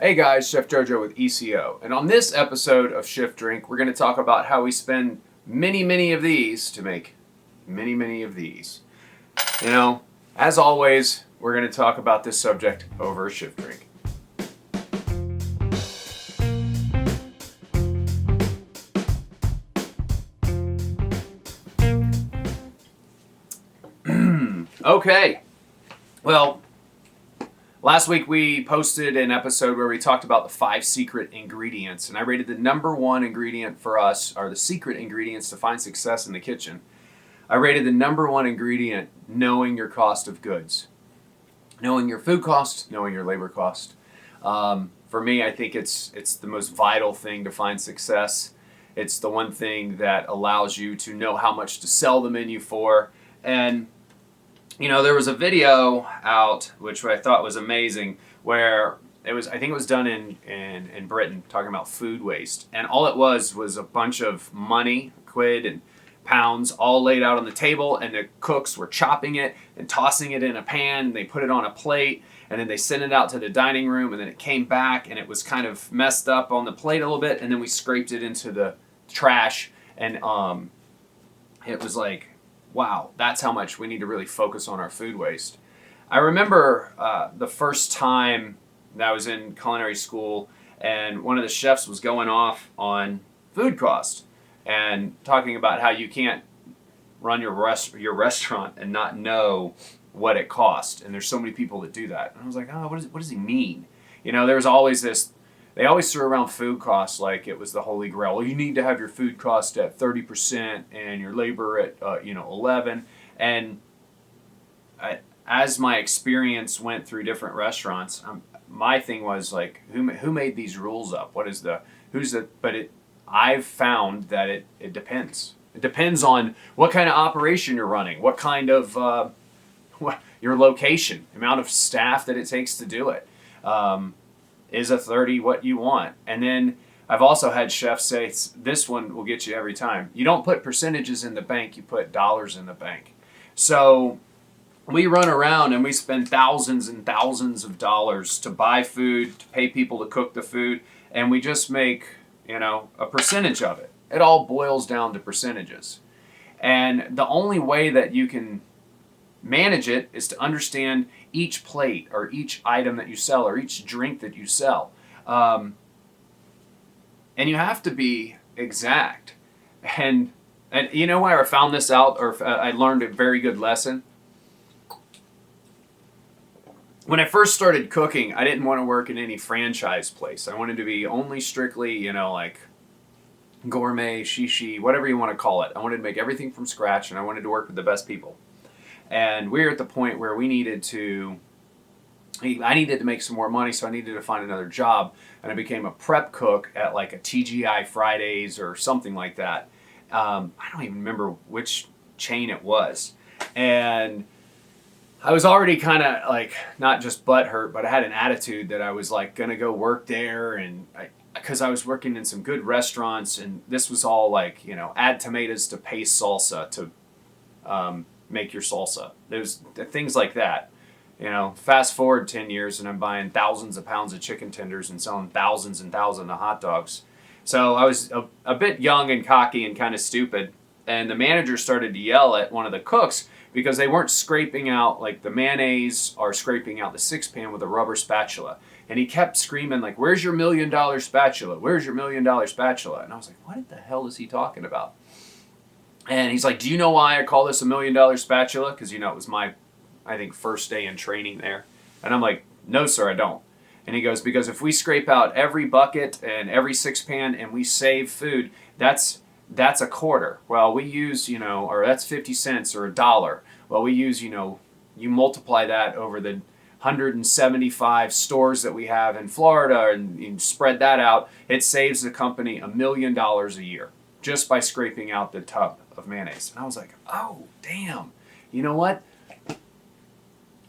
Hey guys, Chef Jojo with ECO. And on this episode of Shift Drink, we're going to talk about how we spend many of these to make many of these. You know, as always, we're going to talk about this subject over a shift drink. Okay, well, last week we posted an episode where we talked about the 5 secret ingredients, and I rated the number 1 ingredient for us, or the secret ingredients to find success in the kitchen. I rated the number 1 ingredient, knowing your cost of goods. Knowing your food cost, knowing your labor cost. For me, I think it's the most vital thing to find success. It's the one thing that allows you to know how much to sell the menu for. And you know, there was a video out which I thought was amazing, where I think it was done in Britain, talking about food waste, and all it was a bunch of money, quid and pounds, all laid out on the table, and the cooks were chopping it and tossing it in a pan, and they put it on a plate, and then they sent it out to the dining room, and then it came back and it was kind of messed up on the plate a little bit, and then we scraped it into the trash, and it was like, wow, that's how much we need to really focus on our food waste. I remember the first time that I was in culinary school, and one of the chefs was going off on food cost and talking about how you can't run your restaurant and not know what it costs. And there's so many people that do that. And I was like, oh, what does he mean? You know, there's always this. They always threw around food costs like it was the holy grail. Well, you need to have your food cost at 30% and your labor at 11%. And as my experience went through different restaurants, my thing was like, who made these rules up? I've found that it depends. It depends on what kind of operation you're running, what kind of your location, amount of staff that it takes to do it. Is a 30 what you want? And then I've also had chefs say, this one will get you every time. You don't put percentages in the bank, you put dollars in the bank. So we run around and we spend thousands and thousands of dollars to buy food, to pay people to cook the food, and we just make, a percentage of it. It all boils down to percentages. And the only way that you can manage it is to understand each plate or each item that you sell or each drink that you sell. And you have to be exact. And you know where I found this out, or I learned a very good lesson? When I first started cooking, I didn't want to work in any franchise place. I wanted to be only strictly, like gourmet, shishi, whatever you want to call it. I wanted to make everything from scratch, and I wanted to work with the best people. And we were at the point where I needed to make some more money, so I needed to find another job. And I became a prep cook at like a TGI Fridays or something like that. I don't even remember which chain it was. And I was already kind of like, not just butthurt, but I had an attitude that I was like going to go work there. And because I was working in some good restaurants, and this was all like, add tomatoes to paste salsa to make your salsa. There's things like that. Fast forward 10 years and I'm buying thousands of pounds of chicken tenders and selling thousands and thousands of hot dogs. So I was a bit young and cocky and kind of stupid. And the manager started to yell at one of the cooks because they weren't scraping out like the mayonnaise or scraping out the 6-pan with a rubber spatula. And he kept screaming like, where's your $1 million spatula? Where's your $1 million spatula? And I was like, what the hell is he talking about? And he's like, do you know why I call this $1 million spatula? Because, it was my, I think, first day in training there. And I'm like, no, sir, I don't. And he goes, because if we scrape out every bucket and every 6-pan and we save food, that's a quarter. Well, we use, or that's 50 cents or $1. Well, we use, you multiply that over the 175 stores that we have in Florida and you spread that out, it saves the company $1 million a year just by scraping out the tub of mayonnaise. And I was like, oh, damn. You know what?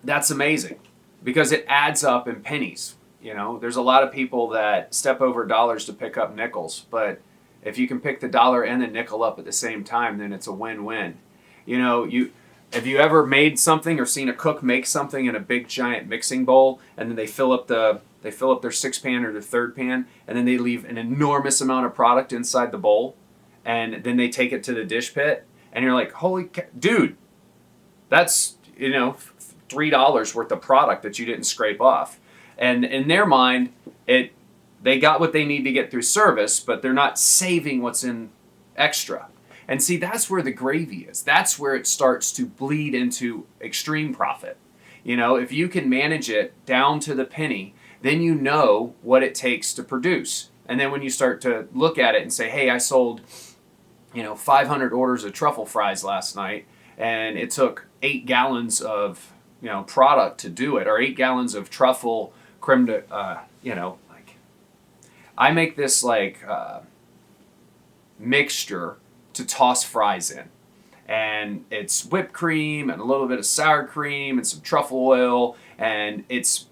That's amazing because it adds up in pennies. There's a lot of people that step over dollars to pick up nickels, but if you can pick the dollar and the nickel up at the same time, then it's a win-win. Have you ever made something or seen a cook make something in a big giant mixing bowl, and then they fill up their 6-pan or their 3rd pan, and then they leave an enormous amount of product inside the bowl, and then they take it to the dish pit, and you're like, holy dude, that's $3 worth of product that you didn't scrape off. And in their mind, they got what they need to get through service, but they're not saving what's in extra. And see, that's where the gravy is. That's where it starts to bleed into extreme profit. If you can manage it down to the penny, then you know what it takes to produce. And then when you start to look at it and say, hey, I sold 500 orders of truffle fries last night, and it took 8 gallons of product to do it, or 8 gallons of truffle creme de, I make this mixture to toss fries in. And it's whipped cream and a little bit of sour cream and some truffle oil, and it's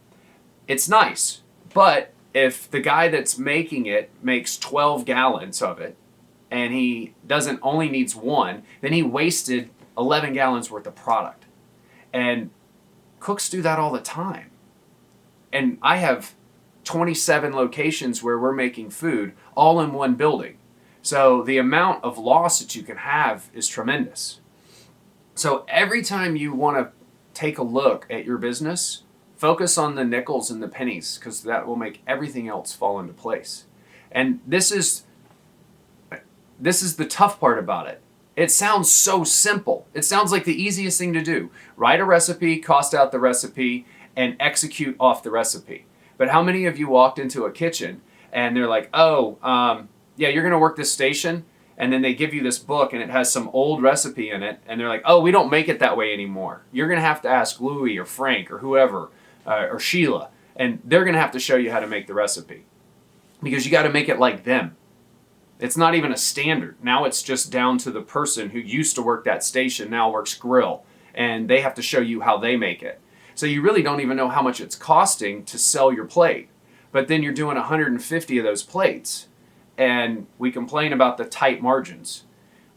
nice. But if the guy that's making it makes 12 gallons of it, and he only needs 1, then he wasted 11 gallons worth of product. And cooks do that all the time. And I have 27 locations where we're making food all in one building. So the amount of loss that you can have is tremendous. So every time you want to take a look at your business, focus on the nickels and the pennies, because that will make everything else fall into place. And this is the tough part about it. It sounds so simple. It sounds like the easiest thing to do. Write a recipe, cost out the recipe, and execute off the recipe. But how many of you walked into a kitchen and they're like, yeah, you're going to work this station, and then they give you this book and it has some old recipe in it, and they're like, oh, we don't make it that way anymore. You're going to have to ask Louie or Frank or whoever, or Sheila, and they're going to have to show you how to make the recipe, because you got to make it like them. It's not even a standard. Now it's just down to the person who used to work that station, now works grill, and they have to show you how they make it. So you really don't even know how much it's costing to sell your plate. But then you're doing 150 of those plates, and we complain about the tight margins.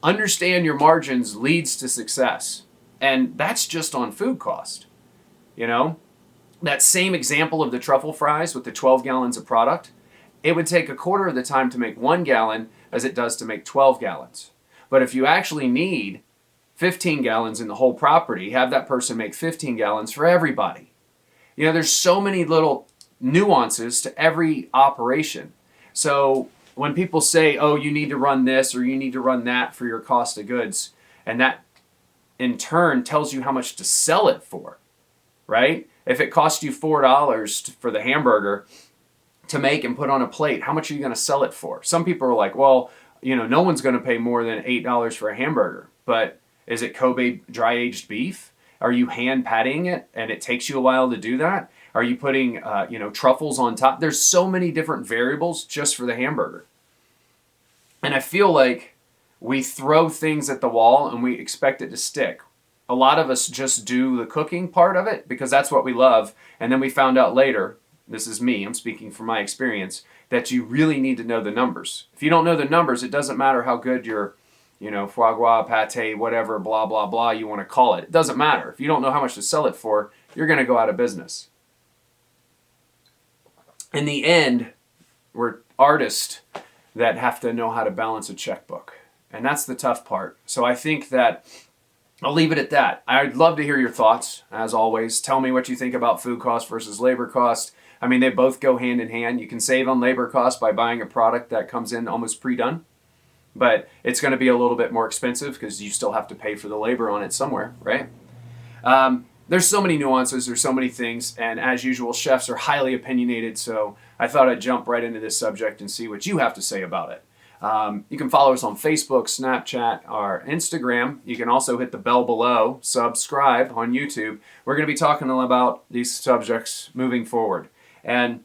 Understand your margins leads to success. And that's just on food cost. That same example of the truffle fries with the 12 gallons of product, it would take a quarter of the time to make 1 gallon as it does to make 12 gallons. But if you actually need 15 gallons in the whole property, have that person make 15 gallons for everybody. There's so many little nuances to every operation. So when people say, oh, you need to run this or you need to run that for your cost of goods, and that in turn tells you how much to sell it for, right? If it costs you $4 for the hamburger to make and put on a plate, how much are you going to sell it for? Some people are like, well, no one's going to pay more than $8 for a hamburger. But is it Kobe dry-aged beef? Are you hand patting it and it takes you a while to do that? Are you putting truffles on top? There's so many different variables just for the hamburger. And I feel like we throw things at the wall and we expect it to stick. A lot of us just do the cooking part of it because that's what we love. And then we found out later, this is me, I'm speaking from my experience, that you really need to know the numbers. If you don't know the numbers, it doesn't matter how good your foie gras, pate, whatever, blah, blah, blah you want to call it. It doesn't matter. If you don't know how much to sell it for, you're going to go out of business. In the end, we're artists that have to know how to balance a checkbook. And that's the tough part. So I think that I'll leave it at that. I'd love to hear your thoughts, as always. Tell me what you think about food cost versus labor cost. I mean, they both go hand in hand. You can save on labor cost by buying a product that comes in almost pre-done. But it's going to be a little bit more expensive because you still have to pay for the labor on it somewhere, right? There's so many nuances, there's so many things, and as usual, chefs are highly opinionated, so I thought I'd jump right into this subject and see what you have to say about it. You can follow us on Facebook, Snapchat, or Instagram. You can also hit the bell below, subscribe on YouTube. We're going to be talking about these subjects moving forward. And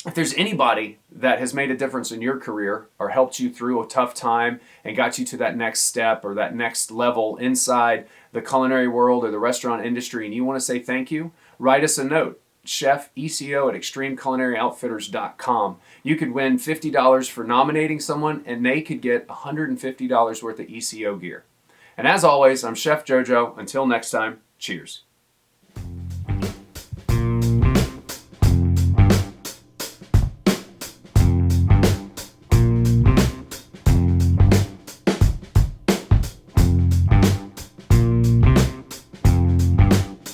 if there's anybody that has made a difference in your career or helped you through a tough time and got you to that next step or that next level inside the culinary world or the restaurant industry and you want to say thank you, write us a note. chefeco at extremeculinaryoutfitters.com. You could win $50 for nominating someone and they could get $150 worth of ECO gear. And as always, I'm Chef JoJo. Until next time, cheers.